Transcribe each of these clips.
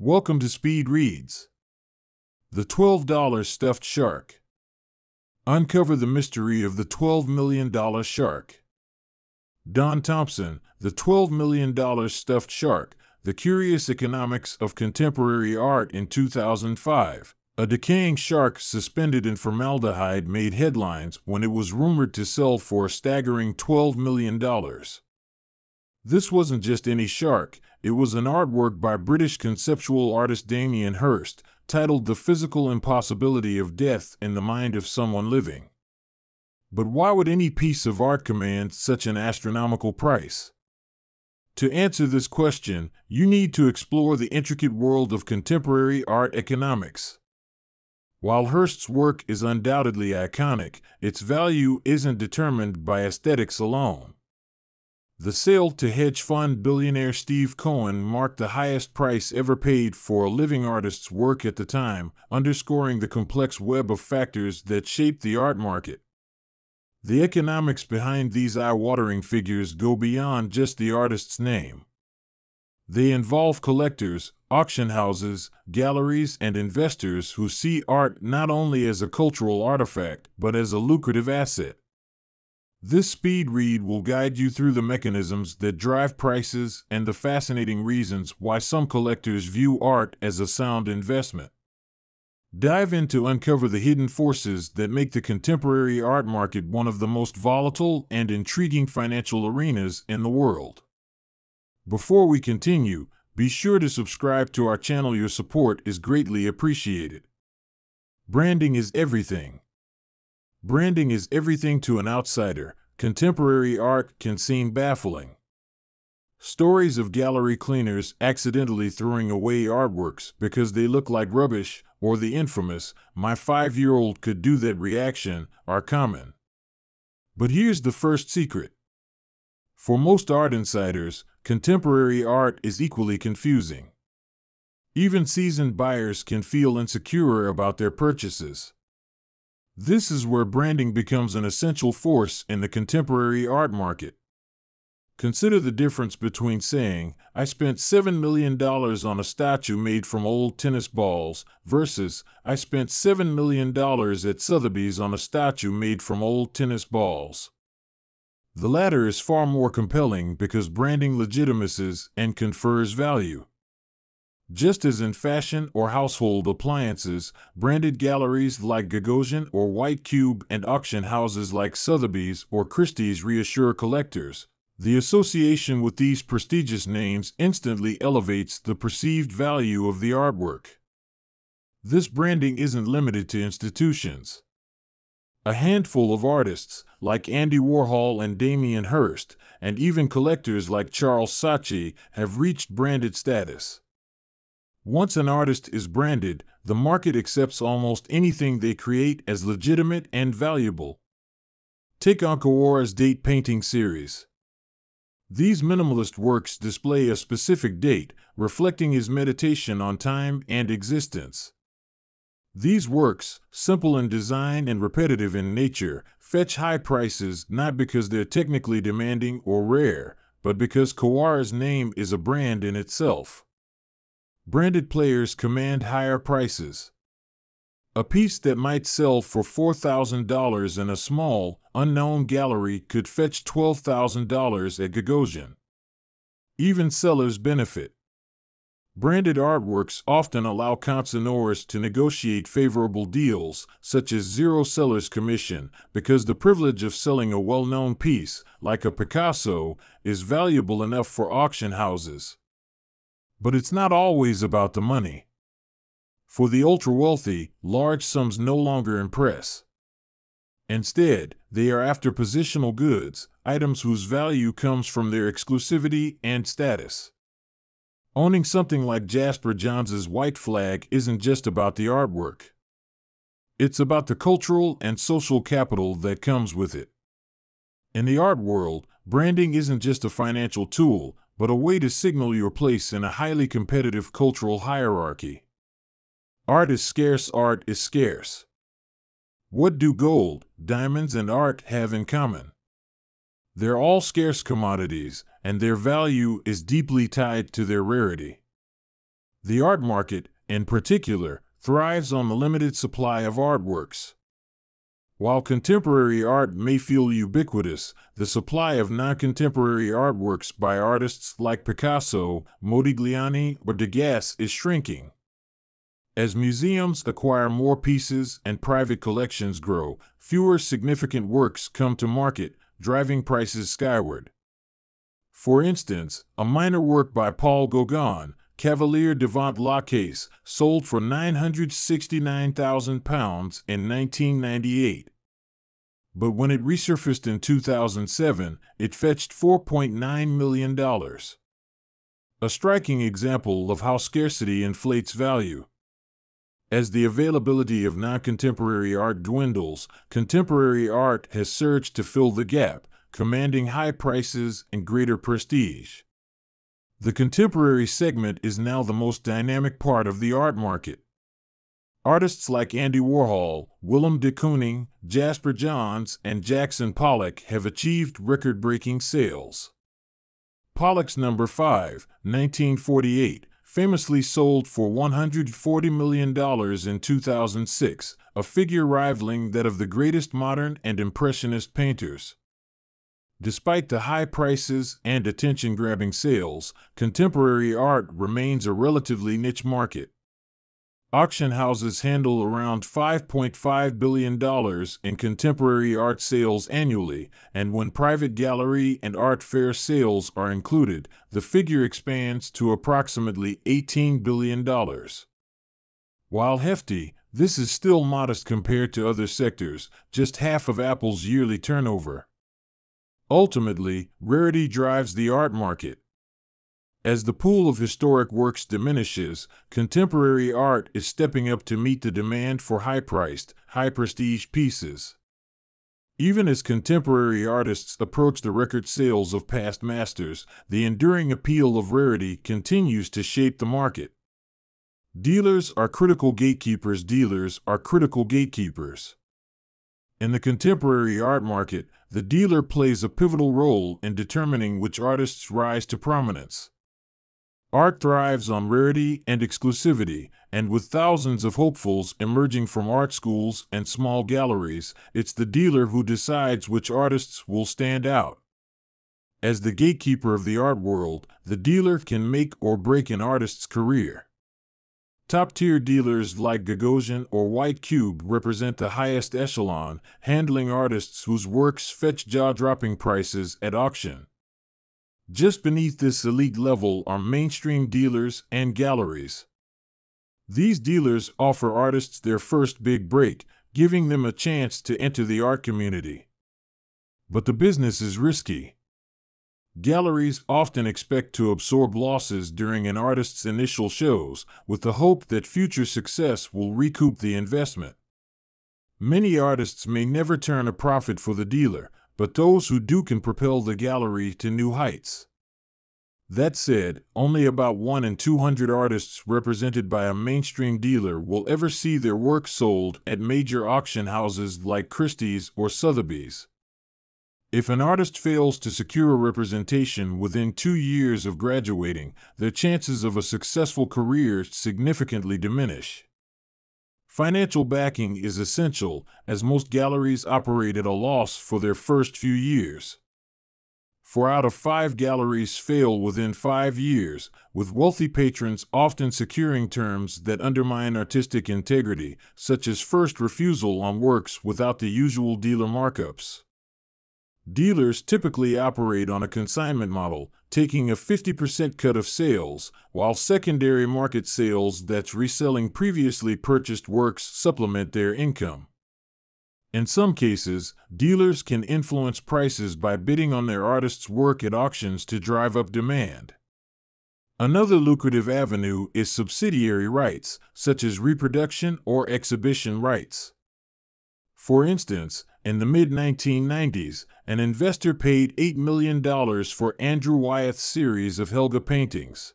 Welcome to Speed Reads. The $12 Stuffed Shark. Uncover the mystery of the $12 million shark. Don Thompson, The $12 million Stuffed Shark, The Curious Economics of Contemporary Art in 2005. A decaying shark suspended in formaldehyde made headlines when it was rumored to sell for a staggering $12 million. This wasn't just any shark, it was an artwork by British conceptual artist Damien Hirst, titled The Physical Impossibility of Death in the Mind of Someone Living. But why would any piece of art command such an astronomical price? To answer this question, you need to explore the intricate world of contemporary art economics. While Hirst's work is undoubtedly iconic, its value isn't determined by aesthetics alone. The sale to hedge fund billionaire Steve Cohen marked the highest price ever paid for a living artist's work at the time, underscoring the complex web of factors that shape the art market. The economics behind these eye-watering figures go beyond just the artist's name. They involve collectors, auction houses, galleries, and investors who see art not only as a cultural artifact, but as a lucrative asset. This speed read will guide you through the mechanisms that drive prices and the fascinating reasons why some collectors view art as a sound investment. Dive in to uncover the hidden forces that make the contemporary art market one of the most volatile and intriguing financial arenas in the world. Before we continue, be sure to subscribe to our channel. Your support is greatly appreciated. Branding is everything. Branding is everything to an outsider. Contemporary art can seem baffling. Stories of gallery cleaners accidentally throwing away artworks because they look like rubbish, or the infamous, "my 5-year-old could do that" reaction, are common. But here's the first secret. For most art insiders, contemporary art is equally confusing. Even seasoned buyers can feel insecure about their purchases. This is where branding becomes an essential force in the contemporary art market. Consider the difference between saying, "I spent $7 million on a statue made from old tennis balls," versus, "I spent $7 million at Sotheby's on a statue made from old tennis balls." The latter is far more compelling because branding legitimizes and confers value. Just as in fashion or household appliances, branded galleries like Gagosian or White Cube and auction houses like Sotheby's or Christie's reassure collectors. The association with these prestigious names instantly elevates the perceived value of the artwork. This branding isn't limited to institutions. A handful of artists, like Andy Warhol and Damien Hirst, and even collectors like Charles Saatchi, have reached branded status. Once an artist is branded, the market accepts almost anything they create as legitimate and valuable. Take Ankawar's date painting series. These minimalist works display a specific date, reflecting his meditation on time and existence. These works, simple in design and repetitive in nature, fetch high prices not because they're technically demanding or rare, but because Kawar's name is a brand in itself. Branded players command higher prices. A piece that might sell for $4,000 in a small, unknown gallery could fetch $12,000 at Gagosian. Even sellers benefit. Branded artworks often allow consignors to negotiate favorable deals, such as zero seller's commission, because the privilege of selling a well-known piece, like a Picasso, is valuable enough for auction houses. But it's not always about the money. For the ultra-wealthy, large sums no longer impress. Instead, they are after positional goods, items whose value comes from their exclusivity and status. Owning something like Jasper Johns's White Flag isn't just about the artwork. It's about the cultural and social capital that comes with it. In the art world, branding isn't just a financial tool, but a way to signal your place in a highly competitive cultural hierarchy. Art is scarce. Art is scarce. What do gold, diamonds, and art have in common? They're all scarce commodities, and their value is deeply tied to their rarity. The art market, in particular, thrives on the limited supply of artworks. While contemporary art may feel ubiquitous, the supply of non-contemporary artworks by artists like Picasso, Modigliani, or Degas is shrinking. As museums acquire more pieces and private collections grow, fewer significant works come to market, driving prices skyward. For instance, a minor work by Paul Gauguin, Cavalier devant la Caisse, sold for £969,000 in 1998. But when it resurfaced in 2007, it fetched $4.9 million. A striking example of how scarcity inflates value. As the availability of non-contemporary art dwindles, contemporary art has surged to fill the gap, commanding high prices and greater prestige. The contemporary segment is now the most dynamic part of the art market. Artists like Andy Warhol, Willem de Kooning, Jasper Johns, and Jackson Pollock have achieved record-breaking sales. Pollock's No. 5, 1948, famously sold for $140 million in 2006, a figure rivaling that of the greatest modern and impressionist painters. Despite the high prices and attention-grabbing sales, contemporary art remains a relatively niche market. Auction houses handle around $5.5 billion in contemporary art sales annually, and when private gallery and art fair sales are included, the figure expands to approximately $18 billion. While hefty, this is still modest compared to other sectors, just half of Apple's yearly turnover. Ultimately, rarity drives the art market. As the pool of historic works diminishes, contemporary art is stepping up to meet the demand for high-priced, high-prestige pieces. Even as contemporary artists approach the record sales of past masters, the enduring appeal of rarity continues to shape the market. Dealers are critical gatekeepers. Dealers are critical gatekeepers. In the contemporary art market, the dealer plays a pivotal role in determining which artists rise to prominence. Art thrives on rarity and exclusivity, and with thousands of hopefuls emerging from art schools and small galleries, it's the dealer who decides which artists will stand out. As the gatekeeper of the art world, the dealer can make or break an artist's career. Top-tier dealers like Gagosian or White Cube represent the highest echelon, handling artists whose works fetch jaw-dropping prices at auction. Just beneath this elite level are mainstream dealers and galleries. These dealers offer artists their first big break, giving them a chance to enter the art community. But the business is risky. Galleries often expect to absorb losses during an artist's initial shows, with the hope that future success will recoup the investment. Many artists may never turn a profit for the dealer, but those who do can propel the gallery to new heights. That said, only about 1 in 200 artists represented by a mainstream dealer will ever see their work sold at major auction houses like Christie's or Sotheby's. If an artist fails to secure representation within 2 years of graduating, their chances of a successful career significantly diminish. Financial backing is essential, as most galleries operate at a loss for their first few years. 4 out of 5 galleries fail within 5 years, with wealthy patrons often securing terms that undermine artistic integrity, such as first refusal on works without the usual dealer markups. Dealers typically operate on a consignment model, taking a 50% cut of sales, while secondary market sales that's reselling previously purchased works supplement their income. In some cases, dealers can influence prices by bidding on their artists' work at auctions to drive up demand. Another lucrative avenue is subsidiary rights, such as reproduction or exhibition rights. For instance, in the mid-1990s, an investor paid $8 million for Andrew Wyeth's series of Helga paintings.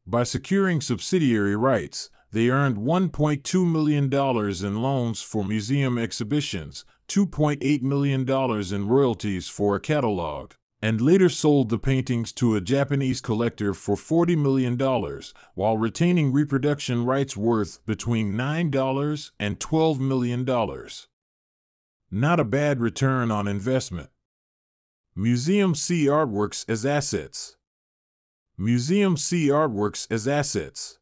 By securing subsidiary rights, they earned $1.2 million in loans for museum exhibitions, $2.8 million in royalties for a catalog, and later sold the paintings to a Japanese collector for $40 million, while retaining reproduction rights worth between $9 and $12 million. Not a bad return on investment. Museums see artworks as assets. Museums see artworks as assets.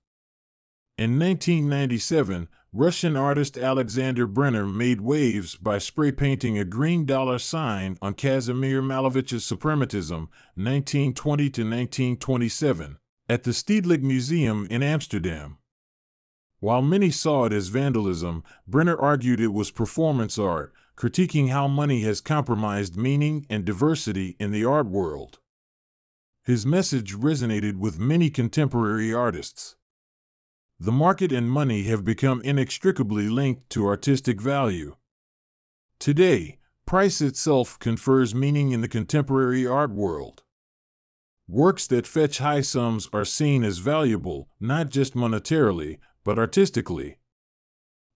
In 1997, Russian artist Alexander Brenner made waves by spray painting a green dollar sign on Kazimir Malevich's Suprematism, 1920 to 1927, at the Stedelijk Museum in Amsterdam. While many saw it as vandalism, Brenner argued it was performance art, critiquing how money has compromised meaning and diversity in the art world. His message resonated with many contemporary artists. The market and money have become inextricably linked to artistic value. Today, price itself confers meaning in the contemporary art world. Works that fetch high sums are seen as valuable, not just monetarily, but artistically.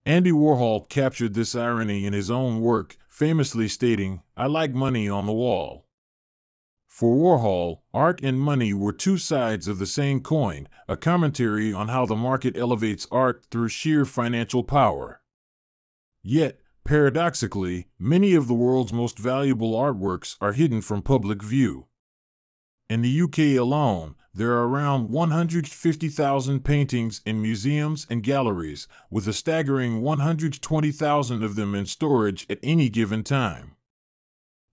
Andy Warhol captured this irony in his own work, famously stating, "I like money on the wall." For Warhol, art and money were two sides of the same coin, a commentary on how the market elevates art through sheer financial power. Yet, paradoxically, many of the world's most valuable artworks are hidden from public view. In the UK alone, there are around 150,000 paintings in museums and galleries, with a staggering 120,000 of them in storage at any given time.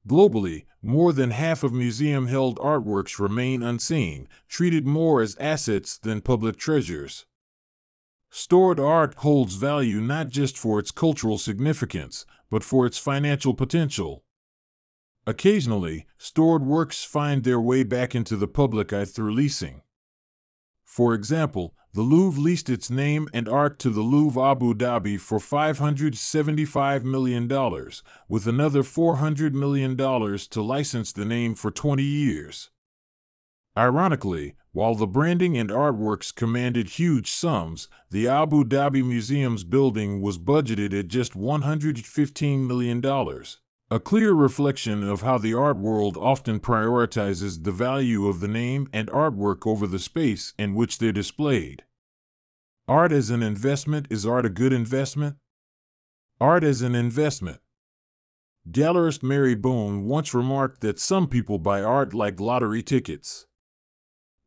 Globally, more than half of museum-held artworks remain unseen, treated more as assets than public treasures. Stored art holds value not just for its cultural significance, but for its financial potential. Occasionally, stored works find their way back into the public eye through leasing. For example, the Louvre leased its name and art to the Louvre Abu Dhabi for $575 million, with another $400 million to license the name for 20 years. Ironically, while the branding and artworks commanded huge sums, the Abu Dhabi Museum's building was budgeted at just $115 million. A clear reflection of how the art world often prioritizes the value of the name and artwork over the space in which they're displayed. Art as an investment. Is art a good investment? Art as an investment. Gallerist Mary Boone once remarked that some people buy art like lottery tickets.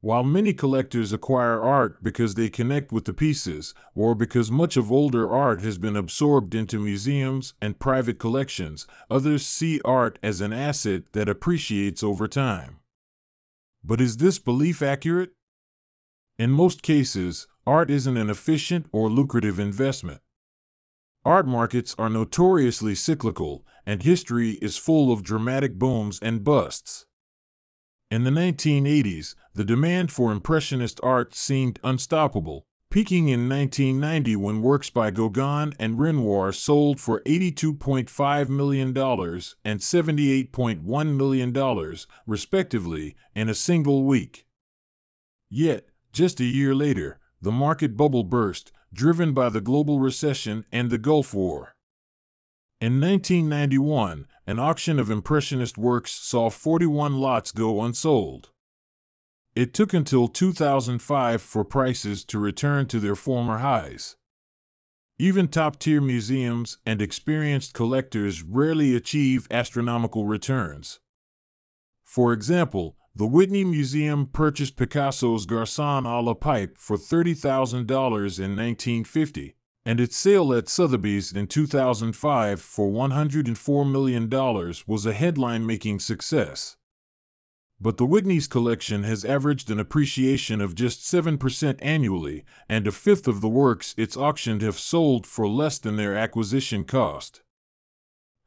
While many collectors acquire art because they connect with the pieces, or because much of older art has been absorbed into museums and private collections, others see art as an asset that appreciates over time. But is this belief accurate? In most cases, art isn't an efficient or lucrative investment. Art markets are notoriously cyclical, and history is full of dramatic booms and busts. In the 1980s, the demand for Impressionist art seemed unstoppable, peaking in 1990 when works by Gauguin and Renoir sold for $82.5 million and $78.1 million, respectively, in a single week. Yet, just a year later, the market bubble burst, driven by the global recession and the Gulf War. In 1991, an auction of Impressionist works saw 41 lots go unsold. It took until 2005 for prices to return to their former highs. Even top-tier museums and experienced collectors rarely achieve astronomical returns. For example, the Whitney Museum purchased Picasso's Garçon à la Pipe for $30,000 in 1950. And its sale at Sotheby's in 2005 for $104 million was a headline-making success. But the Whitney's collection has averaged an appreciation of just 7% annually, and a fifth of the works it's auctioned have sold for less than their acquisition cost.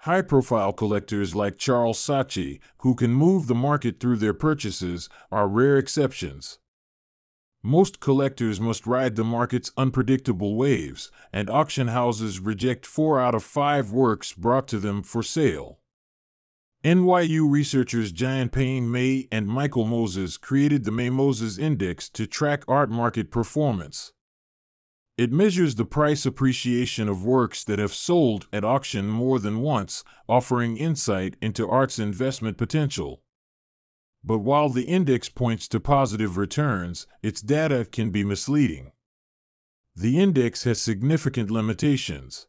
High-profile collectors like Charles Saatchi, who can move the market through their purchases, are rare exceptions. Most collectors must ride the market's unpredictable waves, and auction houses reject 4 out of 5 works brought to them for sale. NYU researchers Gian Payne May and Michael Moses created the May-Moses Index to track art market performance. It measures the price appreciation of works that have sold at auction more than once, offering insight into art's investment potential. But while the index points to positive returns, its data can be misleading. The index has significant limitations.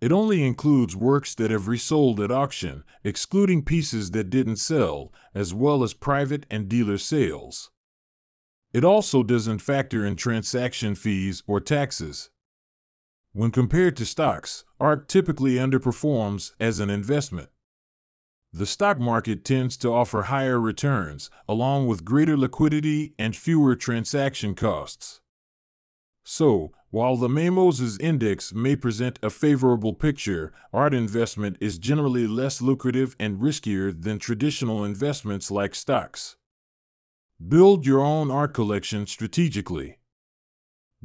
It only includes works that have resold at auction, excluding pieces that didn't sell, as well as private and dealer sales. It also doesn't factor in transaction fees or taxes. When compared to stocks, art typically underperforms as an investment. The stock market tends to offer higher returns, along with greater liquidity and fewer transaction costs. So, while the Mimosas Index may present a favorable picture, art investment is generally less lucrative and riskier than traditional investments like stocks. Build your own art collection strategically.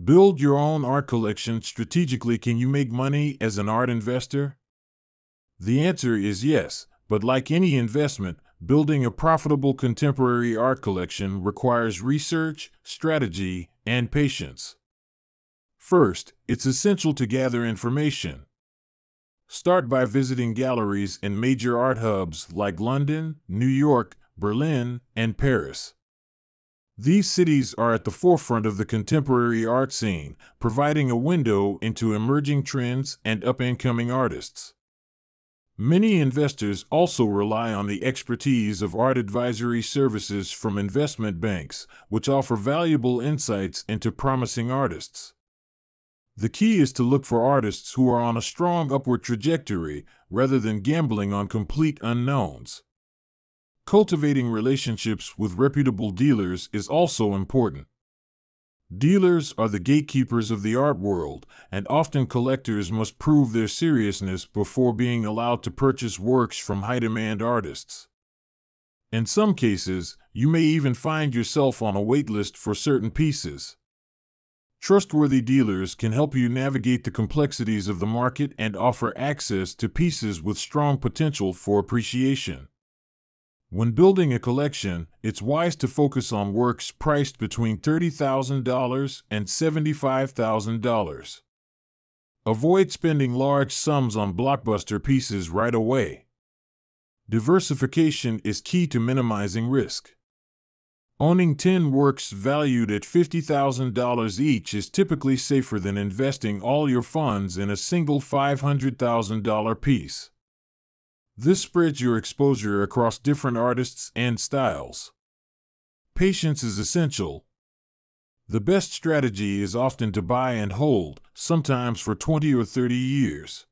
Build your own art collection strategically. Can you make money as an art investor? The answer is yes, but like any investment, building a profitable contemporary art collection requires research, strategy, and patience. First, it's essential to gather information. Start by visiting galleries in major art hubs like London, New York, Berlin, and Paris. These cities are at the forefront of the contemporary art scene, providing a window into emerging trends and up-and-coming artists. Many investors also rely on the expertise of art advisory services from investment banks, which offer valuable insights into promising artists. The key is to look for artists who are on a strong upward trajectory rather than gambling on complete unknowns. Cultivating relationships with reputable dealers is also important. Dealers are the gatekeepers of the art world, and often collectors must prove their seriousness before being allowed to purchase works from high-demand artists. In some cases, you may even find yourself on a waitlist for certain pieces. Trustworthy dealers can help you navigate the complexities of the market and offer access to pieces with strong potential for appreciation. When building a collection, it's wise to focus on works priced between $30,000 and $75,000. Avoid spending large sums on blockbuster pieces right away. Diversification is key to minimizing risk. Owning 10 works valued at $50,000 each is typically safer than investing all your funds in a single $500,000 piece. This spreads your exposure across different artists and styles. Patience is essential. The best strategy is often to buy and hold, sometimes for 20 or 30 years.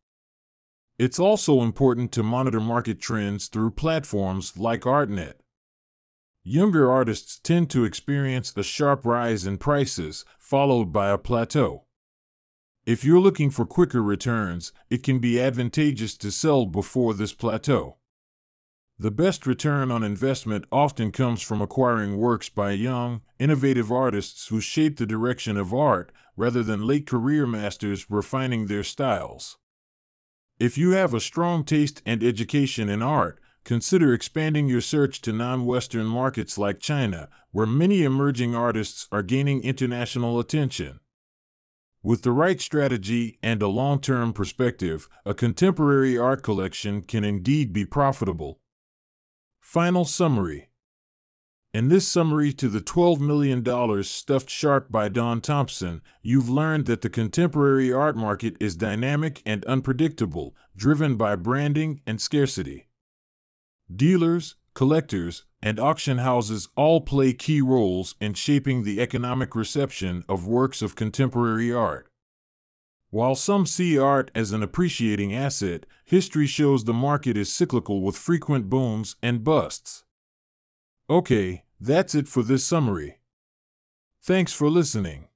It's also important to monitor market trends through platforms like ArtNet. Younger artists tend to experience a sharp rise in prices, followed by a plateau. If you're looking for quicker returns, it can be advantageous to sell before this plateau. The best return on investment often comes from acquiring works by young, innovative artists who shape the direction of art, rather than late career masters refining their styles. If you have a strong taste and education in art, consider expanding your search to non-Western markets like China, where many emerging artists are gaining international attention. With the right strategy and a long-term perspective, a contemporary art collection can indeed be profitable. Final summary. In this summary to the $12 million Stuffed Shark by Don Thompson, you've learned that the contemporary art market is dynamic and unpredictable, driven by branding and scarcity. Dealers, collectors, and auction houses all play key roles in shaping the economic reception of works of contemporary art. While some see art as an appreciating asset, history shows the market is cyclical with frequent booms and busts. Okay, that's it for this summary. Thanks for listening.